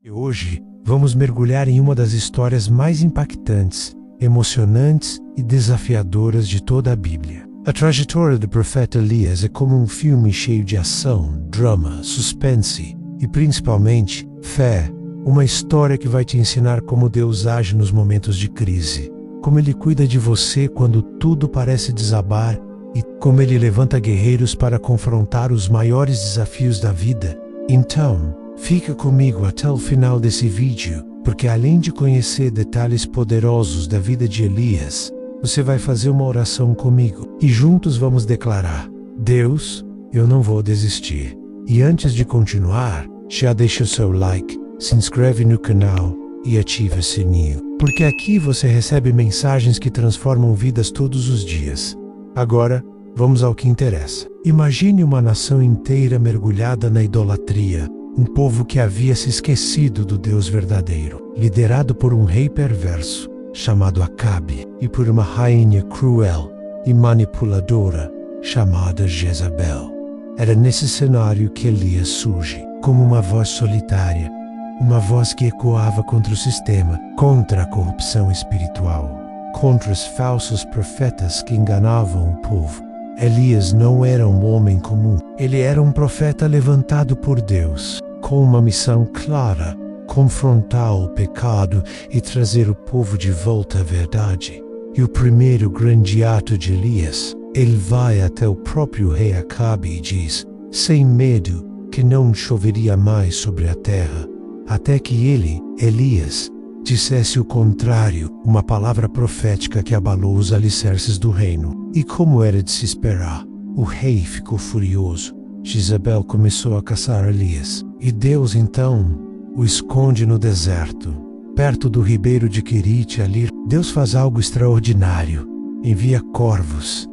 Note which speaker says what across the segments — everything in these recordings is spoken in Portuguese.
Speaker 1: E hoje, vamos mergulhar em uma das histórias mais impactantes, emocionantes e desafiadoras de toda a Bíblia. A trajetória do profeta Elias é como um filme cheio de ação, drama, suspense e, principalmente, fé. Uma história que vai te ensinar como Deus age nos momentos de crise, como Ele cuida de você quando tudo parece desabar e como Ele levanta guerreiros para confrontar os maiores desafios da vida. Então, fica comigo até o final desse vídeo, porque além de conhecer detalhes poderosos da vida de Elias, você vai fazer uma oração comigo e juntos vamos declarar: Deus, eu não vou desistir. E antes de continuar, já deixa o seu like, se inscreve no canal e ativa o sininho, porque aqui você recebe mensagens que transformam vidas todos os dias. Agora, vamos ao que interessa. Imagine uma nação inteira mergulhada na idolatria, um povo que havia se esquecido do Deus verdadeiro, liderado por um rei perverso, chamado Acabe, e por uma rainha cruel e manipuladora, chamada Jezabel. Era nesse cenário que Elias surge, como uma voz solitária, uma voz que ecoava contra o sistema, contra a corrupção espiritual, contra os falsos profetas que enganavam o povo. Elias não era um homem comum, ele era um profeta levantado por Deus, com uma missão clara: confrontar o pecado e trazer o povo de volta à verdade. E o primeiro grande ato de Elias, ele vai até o próprio rei Acabe e diz, sem medo, que não choveria mais sobre a terra, até que ele, Elias, dissesse o contrário, uma palavra profética que abalou os alicerces do reino. E como era de se esperar, o rei ficou furioso. Jezabel começou a caçar Elias, e Deus então o esconde no deserto, perto do ribeiro de Querite ali. Deus faz algo extraordinário, envia corvos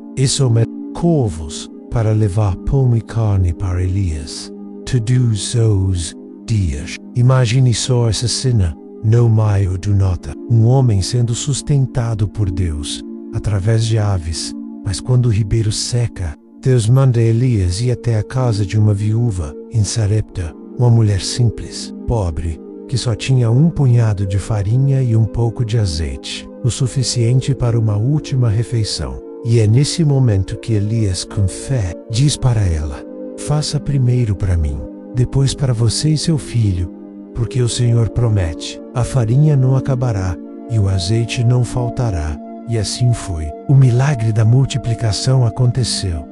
Speaker 1: corvos para levar pão e carne para Elias. Todos os dias. Imagine só essa cena, no meio do nada, um homem sendo sustentado por Deus, através de aves, mas quando o ribeiro seca, Deus manda Elias ir até a casa de uma viúva em Sarepta, uma mulher simples, pobre, que só tinha um punhado de farinha e um pouco de azeite, o suficiente para uma última refeição. E é nesse momento que Elias, com fé, diz para ela: faça primeiro para mim, depois para você e seu filho, porque o Senhor promete, a farinha não acabará e o azeite não faltará. E assim foi. O milagre da multiplicação aconteceu.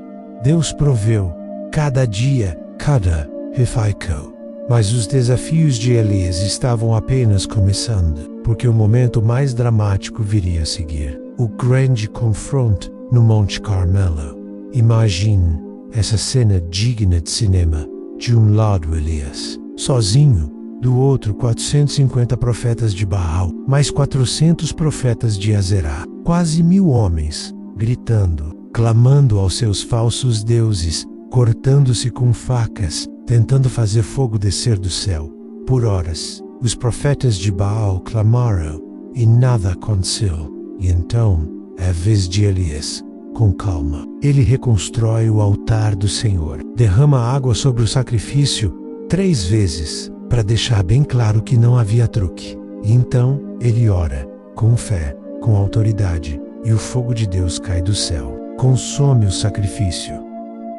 Speaker 1: Deus proveu, cada dia, cada refeição. Mas os desafios de Elias estavam apenas começando, porque o momento mais dramático viria a seguir. O grande confronto no Monte Carmelo. Imagine essa cena digna de cinema. De um lado Elias, sozinho, do outro 450 profetas de Baal, mais 400 profetas de Azerá, quase 1000 homens, gritando, clamando aos seus falsos deuses, cortando-se com facas, tentando fazer fogo descer do céu. Por horas, os profetas de Baal clamaram e nada aconteceu. E então, é a vez de Elias. Com calma, ele reconstrói o altar do Senhor, derrama água sobre o sacrifício 3 vezes, para deixar bem claro que não havia truque. E então, ele ora, com fé, com autoridade, e o fogo de Deus cai do céu, consome o sacrifício,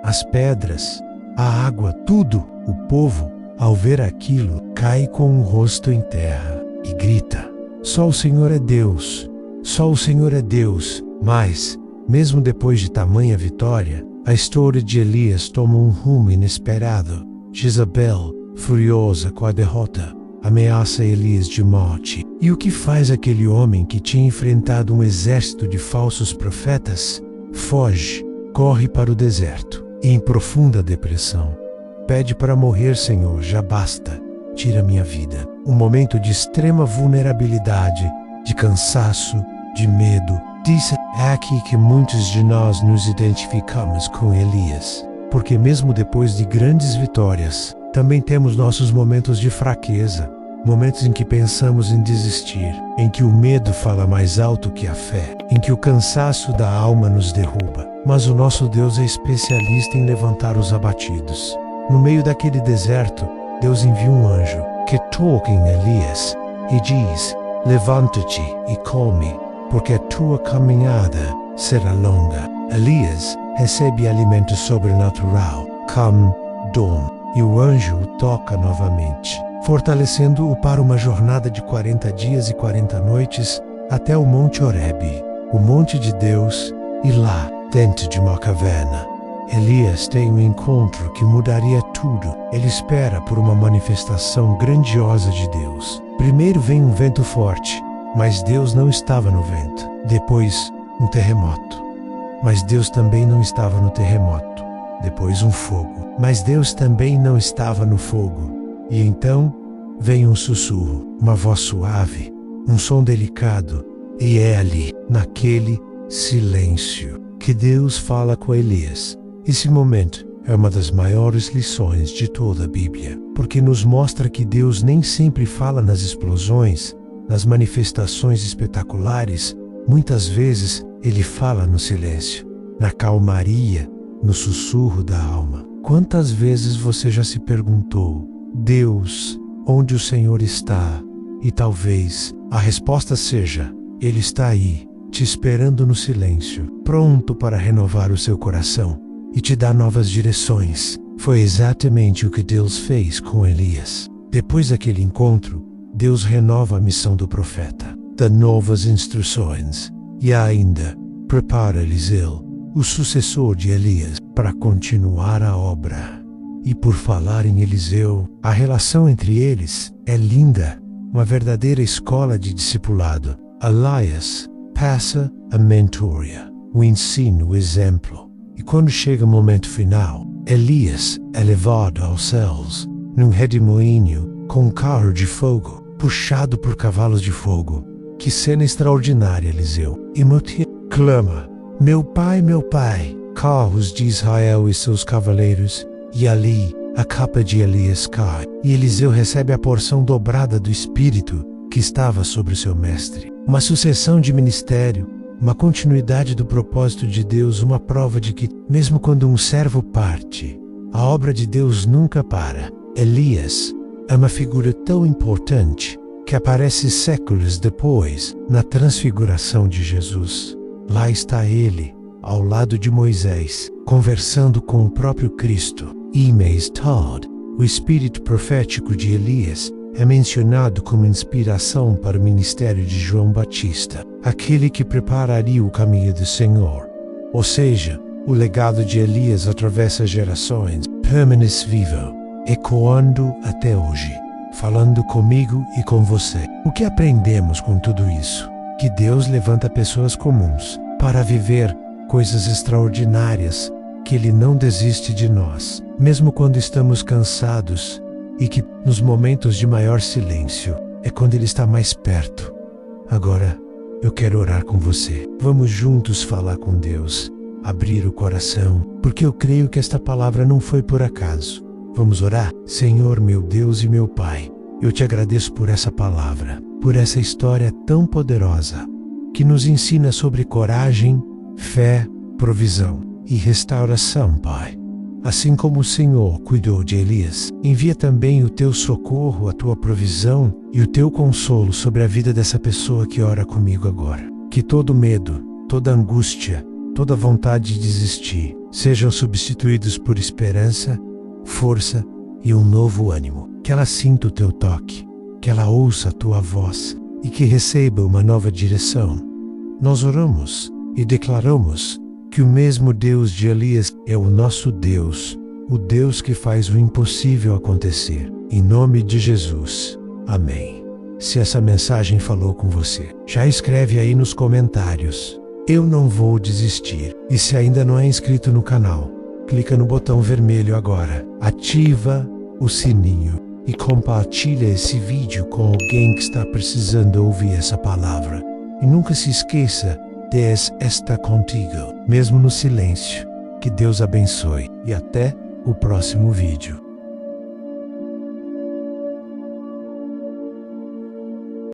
Speaker 1: as pedras, a água, tudo. O povo, ao ver aquilo, cai com o rosto em terra e grita: só o Senhor é Deus, só o Senhor é Deus. Mas, mesmo depois de tamanha vitória, a história de Elias toma um rumo inesperado. Jezabel, furiosa com a derrota, ameaça Elias de morte. E o que faz aquele homem que tinha enfrentado um exército de falsos profetas? Foge, corre para o deserto, e em profunda depressão, pede para morrer: Senhor, já basta, tira minha vida. Um momento de extrema vulnerabilidade, de cansaço, de medo. Diz: é aqui que muitos de nós nos identificamos com Elias, porque mesmo depois de grandes vitórias, também temos nossos momentos de fraqueza, momentos em que pensamos em desistir, em que o medo fala mais alto que a fé, em que o cansaço da alma nos derruba. Mas o nosso Deus é especialista em levantar os abatidos. No meio daquele deserto, Deus envia um anjo, que toca em Elias e diz: levanta-te e come, porque a tua caminhada será longa. Elias recebe alimento sobrenatural. Come, dorme, e o anjo o toca novamente, fortalecendo-o para uma jornada de 40 dias e 40 noites até o Monte Horebe, o monte de Deus, e lá, dentro de uma caverna, Elias tem um encontro que mudaria tudo. Ele espera por uma manifestação grandiosa de Deus. Primeiro vem um vento forte, mas Deus não estava no vento. Depois, um terremoto, mas Deus também não estava no terremoto. Depois, um fogo, mas Deus também não estava no fogo. E então, vem um sussurro, uma voz suave, um som delicado, e é ali, naquele silêncio, que Deus fala com Elias. Esse momento é uma das maiores lições de toda a Bíblia, porque nos mostra que Deus nem sempre fala nas explosões, nas manifestações espetaculares. Muitas vezes Ele fala no silêncio, na calmaria, no sussurro da alma. Quantas vezes você já se perguntou: Deus, onde o Senhor está? E talvez a resposta seja: Ele está aí, te esperando no silêncio, pronto para renovar o seu coração e te dar novas direções. Foi exatamente o que Deus fez com Elias. Depois daquele encontro, Deus renova a missão do profeta, dá novas instruções e ainda prepara Eliseu, o sucessor de Elias, para continuar a obra. E por falar em Eliseu, a relação entre eles é linda, uma verdadeira escola de discipulado. Elias passa a mentoria, o ensino, o exemplo. E quando chega o momento final, Elias é levado aos céus, num redemoinho com um carro de fogo, puxado por cavalos de fogo. Que cena extraordinária, Eliseu. E Motia clama: meu pai, carros de Israel e seus cavaleiros. E ali, a capa de Elias cai, e Eliseu recebe a porção dobrada do Espírito que estava sobre o seu mestre. Uma sucessão de ministério, uma continuidade do propósito de Deus, uma prova de que, mesmo quando um servo parte, a obra de Deus nunca para. Elias é uma figura tão importante que aparece séculos depois na transfiguração de Jesus. Lá está ele, ao lado de Moisés, conversando com o próprio Cristo. E mais tarde, o espírito profético de Elias é mencionado como inspiração para o ministério de João Batista, aquele que prepararia o caminho do Senhor. Ou seja, o legado de Elias atravessa gerações, permanece vivo, ecoando até hoje, falando comigo e com você. O que aprendemos com tudo isso? Que Deus levanta pessoas comuns para viver coisas extraordinárias, que Ele não desiste de nós, mesmo quando estamos cansados, e que nos momentos de maior silêncio é quando Ele está mais perto. Agora, eu quero orar com você. Vamos juntos falar com Deus, abrir o coração, porque eu creio que esta palavra não foi por acaso. Vamos orar? Senhor, meu Deus e meu Pai, eu te agradeço por essa palavra, por essa história tão poderosa, que nos ensina sobre coragem, fé, provisão e restauração, Pai. Assim como o Senhor cuidou de Elias, envia também o teu socorro, a tua provisão e o teu consolo sobre a vida dessa pessoa que ora comigo agora. Que todo medo, toda angústia, toda vontade de desistir sejam substituídos por esperança, força e um novo ânimo. Que ela sinta o teu toque, que ela ouça a tua voz e que receba uma nova direção. Nós oramos e declaramos que o mesmo Deus de Elias é o nosso Deus, o Deus que faz o impossível acontecer. Em nome de Jesus. Amém. Se essa mensagem falou com você, já escreve aí nos comentários: eu não vou desistir. E se ainda não é inscrito no canal, clica no botão vermelho agora, ativa o sininho e compartilha esse vídeo com alguém que está precisando ouvir essa palavra. E nunca se esqueça, Deus está contigo, mesmo no silêncio. Que Deus abençoe e até o próximo vídeo.